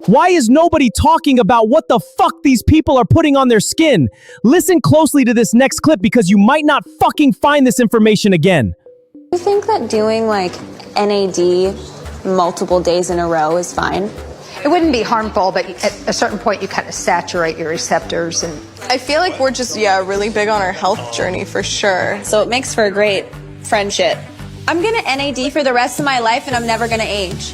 Why is nobody talking about what the fuck these people are putting on their skin? Listen closely to this next clip because you might not fucking find this information again. Do you think that doing like NAD multiple days in a row is fine? It wouldn't be harmful, but at a certain point you kind of saturate your receptors. And I feel like we're just, really big on our health journey for sure. So it makes for a great friendship. I'm gonna NAD for the rest of my life and I'm never gonna age.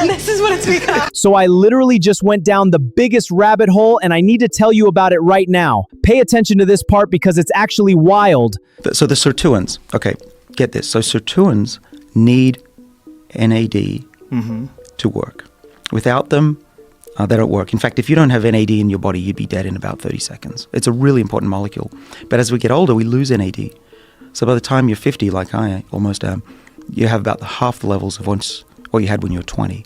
This is what it's become. So I literally just went down the biggest rabbit hole and I need to tell you about it right now. Pay attention to this part because it's actually wild. So the sirtuins, okay, get this. So sirtuins need NAD to work. Without them, they don't work. In fact, if you don't have NAD in your body, you'd be dead in about 30 seconds. It's a really important molecule. But as we get older, we lose NAD. So by the time you're 50, like I almost am, you have about half the levels of what you had when you were 20.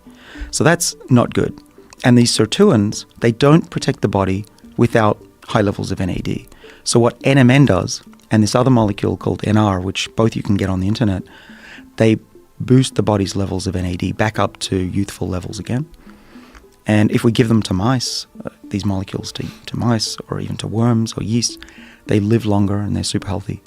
So that's not good. And these sirtuins, they don't protect the body without high levels of NAD. So what NMN does, and this other molecule called NR, which both you can get on the internet, they boost the body's levels of NAD back up to youthful levels again. And if we give them to mice, these molecules to mice or even to worms or yeast, they live longer and they're super healthy.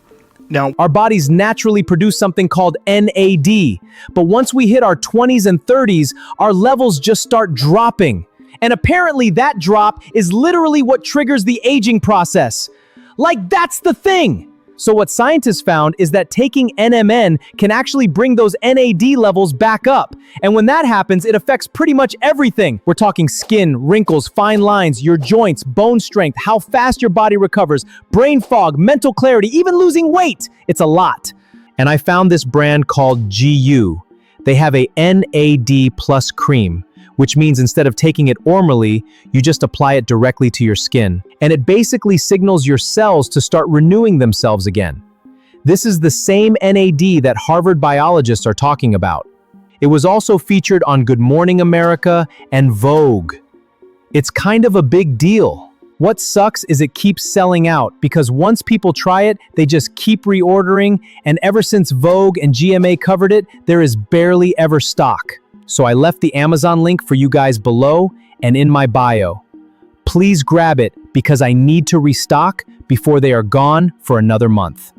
Now, our bodies naturally produce something called NAD, but once we hit our 20s and 30s, our levels just start dropping. And apparently that drop is literally what triggers the aging process. Like, that's the thing. So what scientists found is that taking NMN can actually bring those NAD levels back up. And when that happens, it affects pretty much everything. We're talking skin, wrinkles, fine lines, your joints, bone strength, how fast your body recovers, brain fog, mental clarity, even losing weight. It's a lot. And I found this brand called GU. They have a NAD plus cream, which means instead of taking it orally, you just apply it directly to your skin. And it basically signals your cells to start renewing themselves again. This is the same NAD that Harvard biologists are talking about. It was also featured on Good Morning America and Vogue. It's kind of a big deal. What sucks is it keeps selling out because once people try it, they just keep reordering, and ever since Vogue and GMA covered it, there is barely ever stock. So I left the Amazon link for you guys below and in my bio. Please grab it because I need to restock before they are gone for another month.